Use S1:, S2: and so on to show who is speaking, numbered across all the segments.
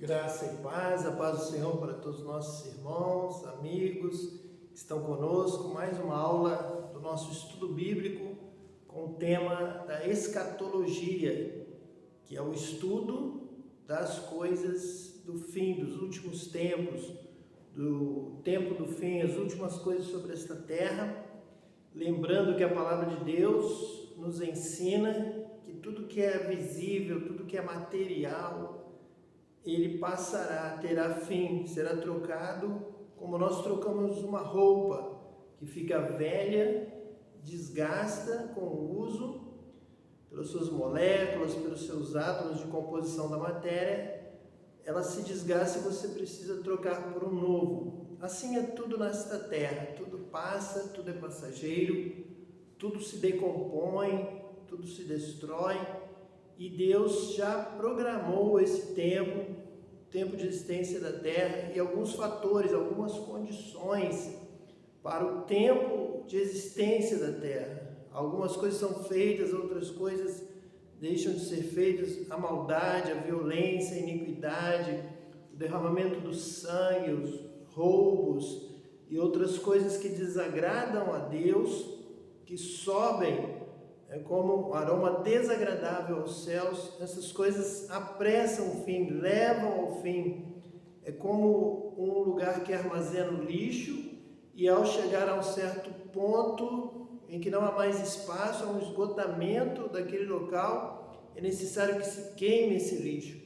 S1: Graça e paz, a paz do Senhor para todos os nossos irmãos, amigos que estão conosco. Mais uma aula do nosso estudo bíblico com o tema da escatologia, que é o estudo das coisas do fim, dos últimos tempos, do tempo do fim, as últimas coisas sobre esta terra. Lembrando que a palavra de Deus nos ensina que tudo que é visível, tudo que é material, ele passará, terá fim, será trocado como nós trocamos uma roupa que fica velha, desgasta com o uso, pelas suas moléculas, pelos seus átomos de composição da matéria, ela se desgasta e você precisa trocar por um novo. Assim é tudo nesta terra, tudo passa, tudo é passageiro, tudo se decompõe, tudo se destrói. E Deus já programou esse tempo de existência da Terra e alguns fatores, algumas condições para o tempo de existência da Terra. Algumas coisas são feitas, outras coisas deixam de ser feitas. A maldade, a violência, a iniquidade, o derramamento do sangue, os roubos e outras coisas que desagradam a Deus, que sobem como um aroma desagradável aos céus. Essas coisas apressam o fim, levam ao fim. É como um lugar que armazena o lixo e ao chegar a um certo ponto em que não há mais espaço, há um esgotamento daquele local, é necessário que se queime esse lixo.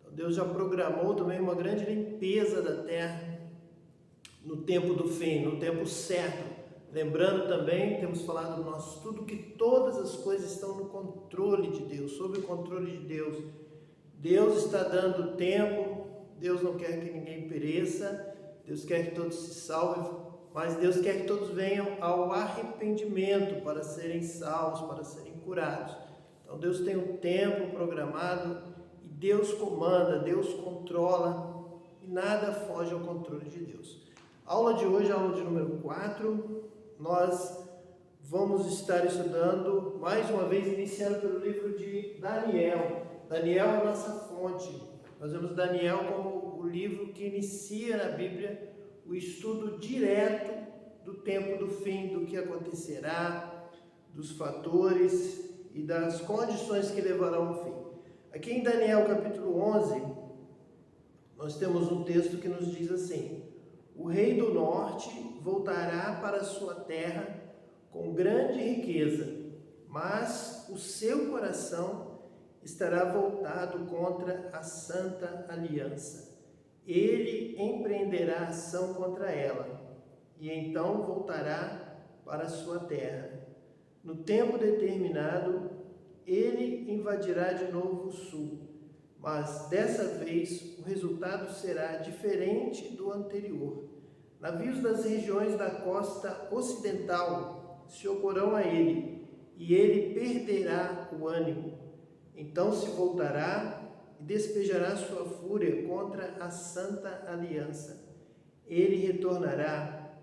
S1: Então Deus já programou também uma grande limpeza da terra no tempo do fim, no tempo certo. Lembrando também, temos falado no nosso estudo, que todas as coisas estão no controle de Deus, sob o controle de Deus. Deus está dando tempo, Deus não quer que ninguém pereça, Deus quer que todos se salvem, mas Deus quer que todos venham ao arrependimento para serem salvos, para serem curados. Então Deus tem um tempo programado e Deus comanda, Deus controla e nada foge ao controle de Deus. A aula de hoje é a aula de número 4. Nós vamos estar estudando, mais uma vez, iniciando pelo livro de Daniel. Daniel é a nossa fonte. Nós vemos Daniel como o livro que inicia na Bíblia o estudo direto do tempo do fim, do que acontecerá, dos fatores e das condições que levarão ao fim. Aqui em Daniel capítulo 11, nós temos um texto que nos diz assim: o rei do norte voltará para sua terra com grande riqueza, mas o seu coração estará voltado contra a santa aliança. Ele empreenderá ação contra ela, e então voltará para sua terra. No tempo determinado, ele invadirá de novo o sul, mas dessa vez o resultado será diferente do anterior. Navios das regiões da costa ocidental se oporão a ele, e ele perderá o ânimo. Então se voltará e despejará sua fúria contra a santa aliança. Ele retornará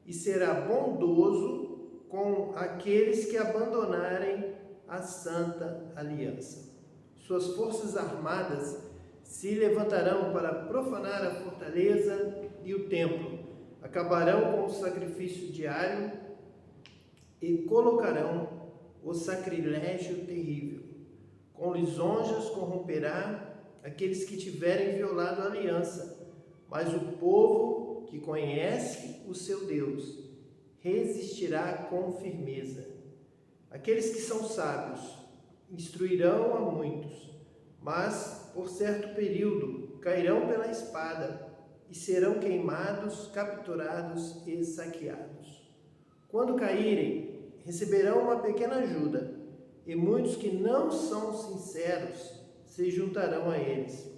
S1: e será bondoso com aqueles que abandonarem a santa aliança. Suas forças armadas se levantarão para profanar a fortaleza e o templo. Acabarão com o sacrifício diário e colocarão o sacrilégio terrível. Com lisonjas corromperá aqueles que tiverem violado a aliança, mas o povo que conhece o seu Deus resistirá com firmeza. Aqueles que são sábios instruirão a muitos, mas por certo período cairão pela espada e serão queimados, capturados e saqueados. Quando caírem, receberão uma pequena ajuda, e muitos que não são sinceros se juntarão a eles.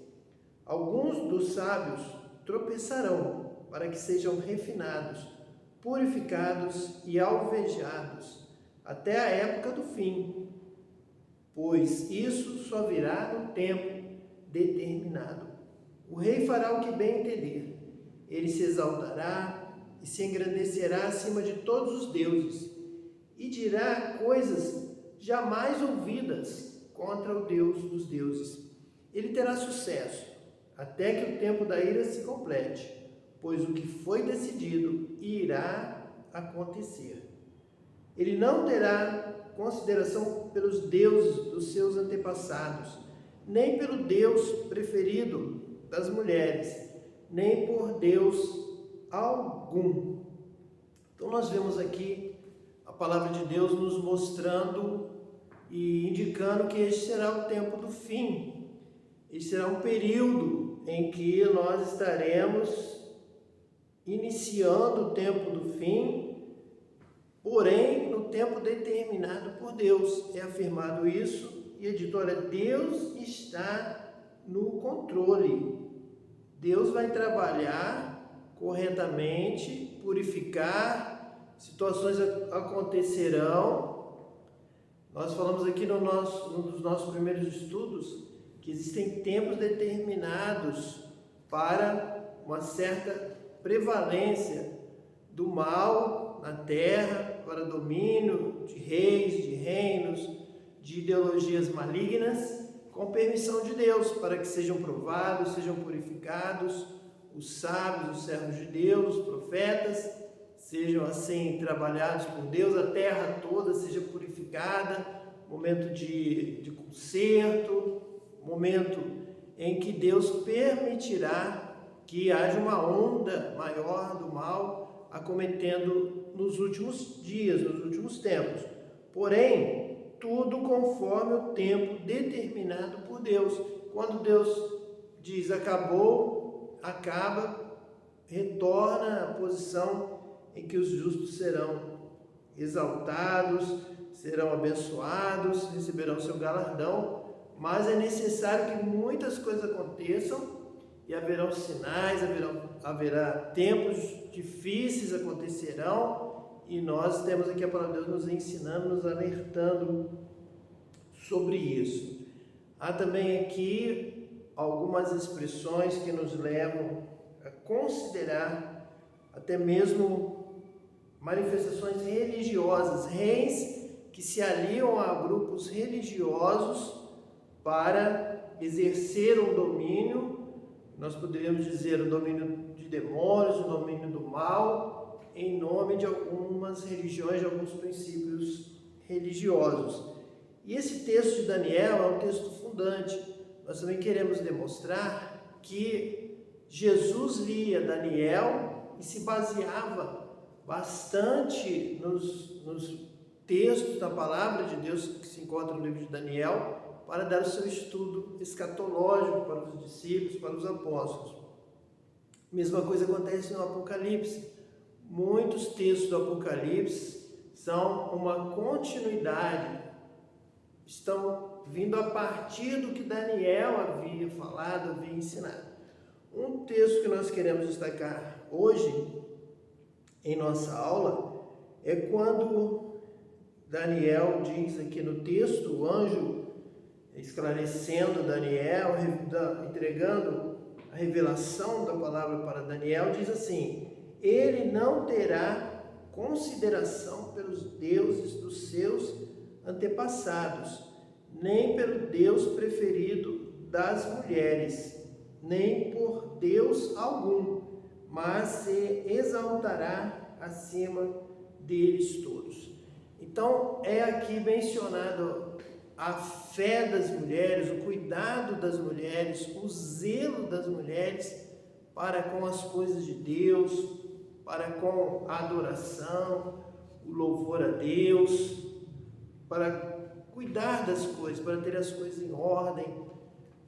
S1: Alguns dos sábios tropeçarão para que sejam refinados, purificados e alvejados até a época do fim, pois isso só virá no tempo determinado. O rei fará o que bem entender. Ele se exaltará e se engrandecerá acima de todos os deuses e dirá coisas jamais ouvidas contra o Deus dos deuses. Ele terá sucesso, até que o tempo da ira se complete, pois o que foi decidido irá acontecer. Ele não terá consideração pelos deuses dos seus antepassados, nem pelo Deus preferido das mulheres, nem por Deus algum. Então nós vemos aqui a palavra de Deus nos mostrando e indicando que este será o tempo do fim. Este será um período em que nós estaremos iniciando o tempo do fim, porém no tempo determinado por Deus. É afirmado isso e é dito: olha, Deus está no controle. Deus vai trabalhar corretamente, purificar, situações acontecerão. Nós falamos aqui num dos nossos primeiros estudos que existem tempos determinados para uma certa prevalência do mal na terra, para domínio de reis, de reinos, de ideologias malignas, com permissão de Deus, para que sejam provados, sejam purificados os sábios, os servos de Deus, os profetas, sejam assim trabalhados por Deus, a terra toda seja purificada, momento de conserto, momento em que Deus permitirá que haja uma onda maior do mal acometendo nos últimos dias, nos últimos tempos. Porém, tudo conforme o tempo determinado por Deus. Quando Deus diz acabou, acaba, retorna à posição em que os justos serão exaltados, serão abençoados, receberão seu galardão, mas é necessário que muitas coisas aconteçam e haverão sinais, haverá tempos difíceis acontecerão, e nós temos aqui a palavra de Deus nos ensinando, nos alertando sobre isso. Há também aqui algumas expressões que nos levam a considerar até mesmo manifestações religiosas, reis que se aliam a grupos religiosos para exercer um domínio, nós poderíamos dizer o domínio de demônios, o domínio do mal, em nome de algumas religiões, de alguns princípios religiosos. E esse texto de Daniel é um texto fundante. Nós também queremos demonstrar que Jesus lia Daniel e se baseava bastante nos textos da palavra de Deus que se encontra no livro de Daniel, para dar o seu estudo escatológico para os discípulos, para os apóstolos. Mesma coisa acontece no Apocalipse. Muitos textos do Apocalipse são uma continuidade, estão vindo a partir do que Daniel havia falado, havia ensinado. Um texto que nós queremos destacar hoje em nossa aula é quando Daniel diz aqui no texto, o anjo esclarecendo Daniel, entregando a revelação da palavra para Daniel, diz assim: ele não terá consideração pelos deuses dos seus antepassados, nem pelo Deus preferido das mulheres, nem por Deus algum, mas se exaltará acima deles todos. Então, é aqui mencionado a fé das mulheres, o cuidado das mulheres, o zelo das mulheres para com as coisas de Deus, para com a adoração, o louvor a Deus, para cuidar das coisas, para ter as coisas em ordem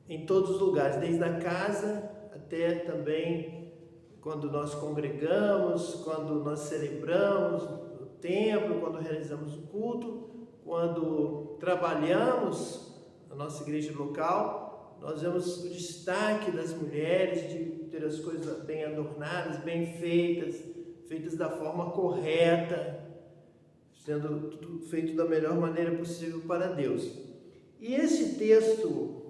S1: em todos os lugares, desde a casa até também quando nós congregamos, quando nós celebramos no templo, quando realizamos o culto, quando trabalhamos na nossa igreja local, nós vemos o destaque das mulheres de ter as coisas bem adornadas, bem feitas, feitas da forma correta, sendo tudo feito da melhor maneira possível para Deus. E esse texto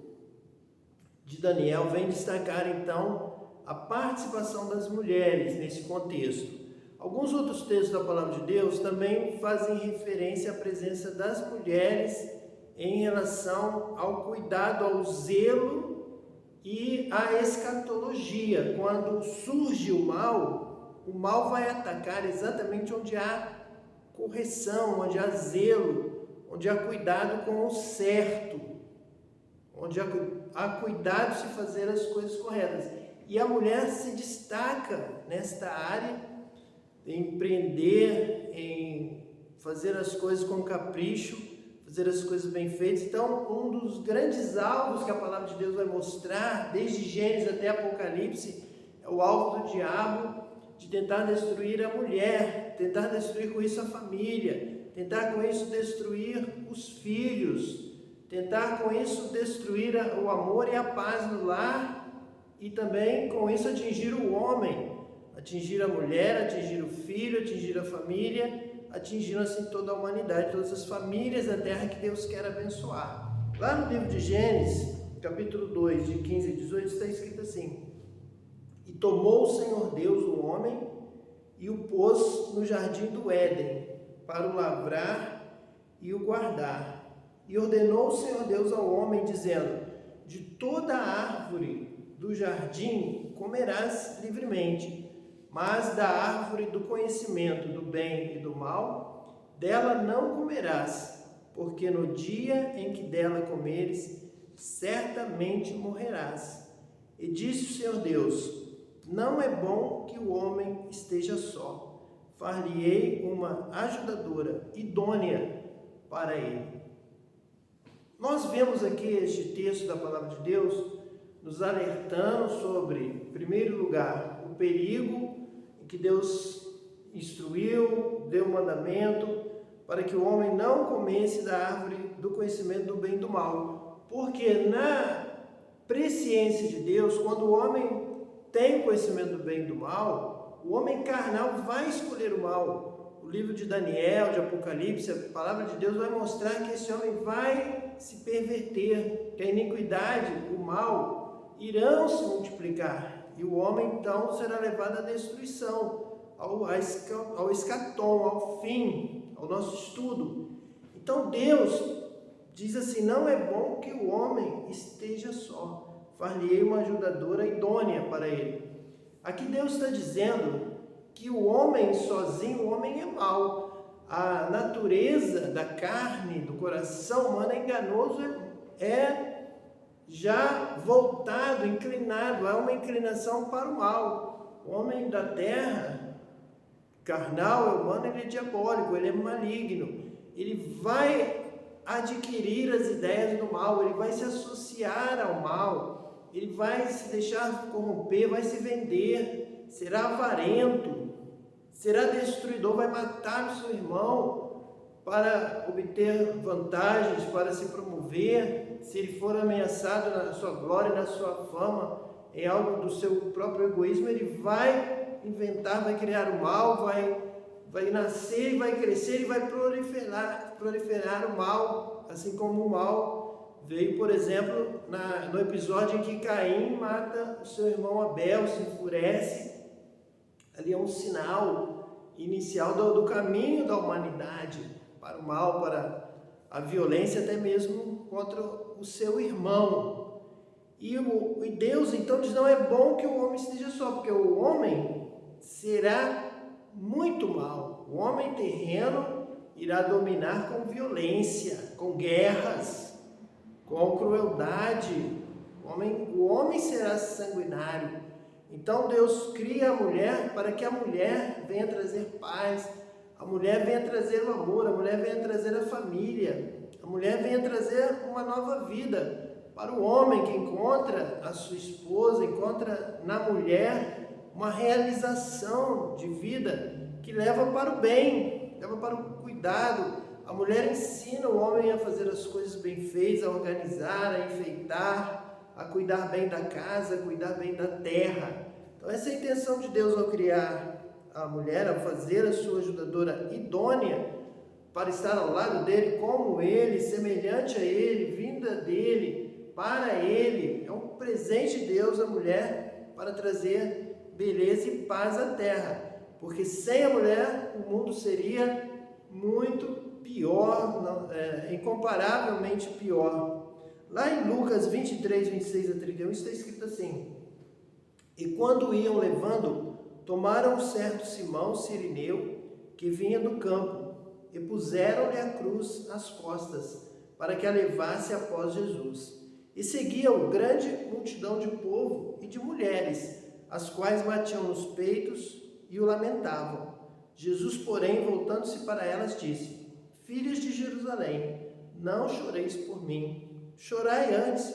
S1: de Daniel vem destacar então a participação das mulheres nesse contexto. Alguns outros textos da palavra de Deus também fazem referência à presença das mulheres em relação ao cuidado, ao zelo e a escatologia. Quando surge o mal vai atacar exatamente onde há correção, onde há zelo, onde há cuidado com o certo, onde há cuidado de se fazer as coisas corretas. E a mulher se destaca nesta área, em empreender, em fazer as coisas com capricho, fazer as coisas bem feitas. Então, um dos grandes alvos que a palavra de Deus vai mostrar, desde Gênesis até Apocalipse, é o alvo do diabo de tentar destruir a mulher, tentar destruir com isso a família, tentar com isso destruir os filhos, tentar com isso destruir o amor e a paz no lar, e também com isso atingir o homem, atingir a mulher, atingir o filho, atingir a família, atingindo assim toda a humanidade, todas as famílias da terra que Deus quer abençoar. Lá no livro de Gênesis, capítulo 2, de 15 a 18, está escrito assim: E tomou o Senhor Deus o homem e o pôs no jardim do Éden, para o lavrar e o guardar. E ordenou o Senhor Deus ao homem, dizendo: De toda a árvore do jardim comerás livremente, mas da árvore do conhecimento do bem e do mal, dela não comerás, porque no dia em que dela comeres, certamente morrerás. E disse o Senhor Deus: Não é bom que o homem esteja só, far-lhe-ei uma ajudadora idônea para ele. Nós vemos aqui este texto da palavra de Deus nos alertando sobre, em primeiro lugar, o perigo que Deus instruiu, deu mandamento para que o homem não comesse da árvore do conhecimento do bem e do mal. Porque na presciência de Deus, quando o homem tem conhecimento do bem e do mal, o homem carnal vai escolher o mal. O livro de Daniel, de Apocalipse, a palavra de Deus vai mostrar que esse homem vai se perverter, que a iniquidade, o mal, irão se multiplicar, e o homem então será levado à destruição, ao escatom, ao fim, ao nosso estudo. Então Deus diz assim: não é bom que o homem esteja só, far-lhe-ei uma ajudadora idônea para ele. Aqui Deus está dizendo que o homem sozinho, o homem é mau. A natureza da carne, do coração humano é enganoso, é já voltado, inclinado, há uma inclinação para o mal. O homem da terra, carnal, é humano, ele é diabólico, ele é maligno. Ele vai adquirir as ideias do mal, ele vai se associar ao mal, ele vai se deixar corromper, vai se vender, será avarento, será destruidor, vai matar o seu irmão para obter vantagens, para se promover. Se ele for ameaçado na sua glória, na sua fama, em algo do seu próprio egoísmo, ele vai inventar, vai criar o mal, vai nascer, vai crescer e vai proliferar o mal, assim como o mal veio, por exemplo, no episódio em que Caim mata o seu irmão Abel, se enfurece. Ali é um sinal inicial do caminho da humanidade para o mal, para a violência, até mesmo contra o seu irmão. E Deus então diz: não é bom que o homem esteja só, porque o homem será muito mal. O homem terreno irá dominar com violência, com guerras, com crueldade. O homem será sanguinário. Então Deus cria a mulher para que a mulher venha trazer paz, a mulher venha trazer o amor, a mulher venha trazer a família, a mulher venha trazer uma nova vida para o homem que encontra a sua esposa, encontra na mulher uma realização de vida que leva para o bem, leva para o cuidado. A mulher ensina o homem a fazer as coisas bem feitas, a organizar, a enfeitar, a cuidar bem da casa, a cuidar bem da terra. Então essa é a intenção de Deus ao criar a mulher, a fazer a sua ajudadora idônea para estar ao lado dele, como ele, semelhante a ele, vinda dele, para ele. É um presente de Deus a mulher para trazer beleza e paz à terra, porque sem a mulher o mundo seria muito pior, incomparavelmente pior. Lá em Lucas 23, 26 a 31, está escrito assim: E quando iam levando, tomaram um certo Simão Cirineu, que vinha do campo, e puseram-lhe a cruz às costas, para que a levasse após Jesus. E seguia-o grande multidão de povo e de mulheres, as quais batiam nos peitos e o lamentavam. Jesus, porém, voltando-se para elas, disse: Filhas de Jerusalém, não choreis por mim, chorai antes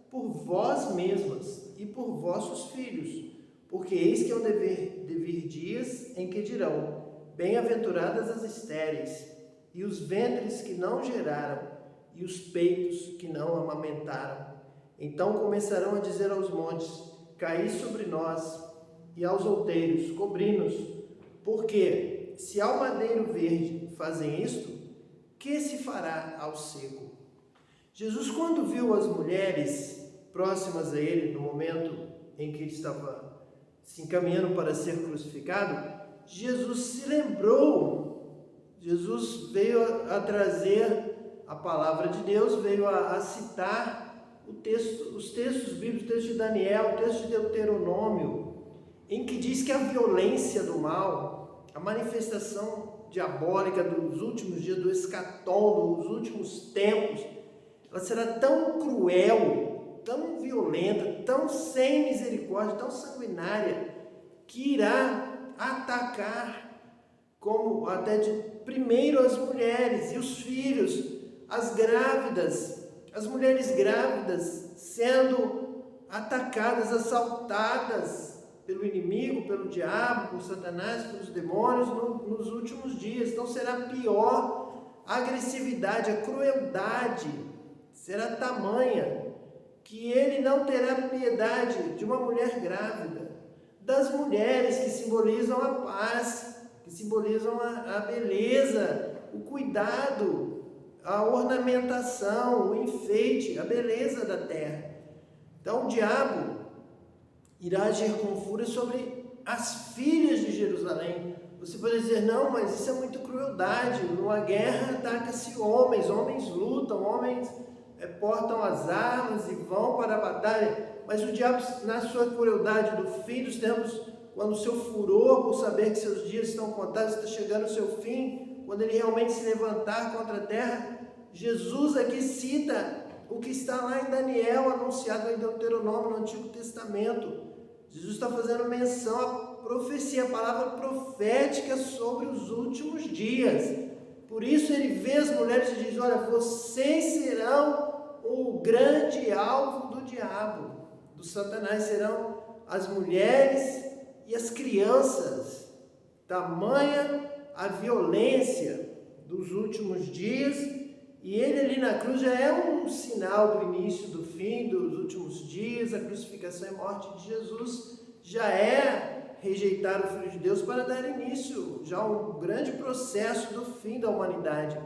S1: por vós mesmas e por vossos filhos, porque eis que hão de vir dias em que dirão: Bem-aventuradas as estéreis, e os ventres que não geraram, e os peitos que não amamentaram. Então começarão a dizer aos montes: Caí sobre nós, e aos outeiros: Cobri-nos. Porque, se ao madeiro verde fazem isto, que se fará ao seco? Jesus, quando viu as mulheres próximas a ele, no momento em que ele estava se encaminhando para ser crucificado, Jesus se lembrou. Jesus veio a trazer a palavra de Deus, veio a citar os textos bíblicos, o texto de Daniel, o texto de Deuteronômio, em que diz que a violência do mal, a manifestação diabólica dos últimos dias, do escatom, dos últimos tempos, ela será tão cruel, tão violenta, tão sem misericórdia, tão sanguinária, que irá atacar, como até de primeiro as mulheres e os filhos, as grávidas, as mulheres grávidas sendo atacadas, assaltadas pelo inimigo, pelo diabo, por Satanás, pelos demônios nos últimos dias. Então será pior, a agressividade, a crueldade será tamanha que ele não terá piedade de uma mulher grávida, das mulheres que simbolizam a paz, que simbolizam a beleza, o cuidado, a ornamentação, o enfeite, a beleza da terra. Então o diabo irá agir com fúria sobre as filhas de Jerusalém. Você pode dizer: não, mas isso é muito crueldade. Numa guerra ataca-se homens, homens lutam, homens portam as armas e vão para a batalha. Mas o diabo, na sua crueldade do fim dos tempos, quando o seu furor por saber que seus dias estão contados, está chegando ao seu fim, quando ele realmente se levantar contra a terra, Jesus aqui cita o que está lá em Daniel, anunciado em Deuteronômio, no Antigo Testamento. Jesus está fazendo menção à profecia, a palavra profética sobre os últimos dias. Por isso ele vê as mulheres e diz: olha, vocês serão o grande alvo do diabo, do Satanás, serão as mulheres e as crianças. Tamanha a violência dos últimos dias, e ele ali na cruz já é um sinal do início, do fim dos últimos dias. A crucificação e morte de Jesus já é rejeitar o Filho de Deus para dar início já a um grande processo do fim da humanidade.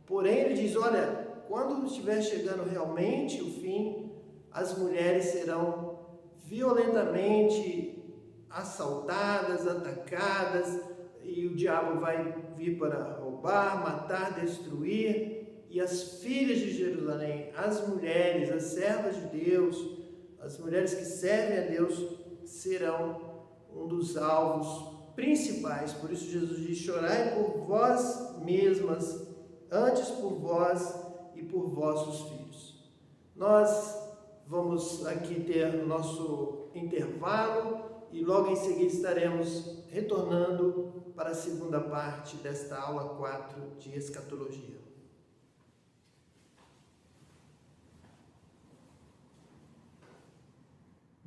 S1: Porém ele diz: olha, quando estiver chegando realmente o fim, as mulheres serão violentamente assaltadas, atacadas, e o diabo vai vir para roubar, matar, destruir. E as filhas de Jerusalém, as mulheres, as servas de Deus, as mulheres que servem a Deus, serão um dos alvos principais. Por isso Jesus diz: chorai por vós mesmas, antes por vós e por vossos filhos. Nós vamos aqui ter o nosso intervalo e logo em seguida estaremos retornando para a segunda parte desta aula 4 de escatologia.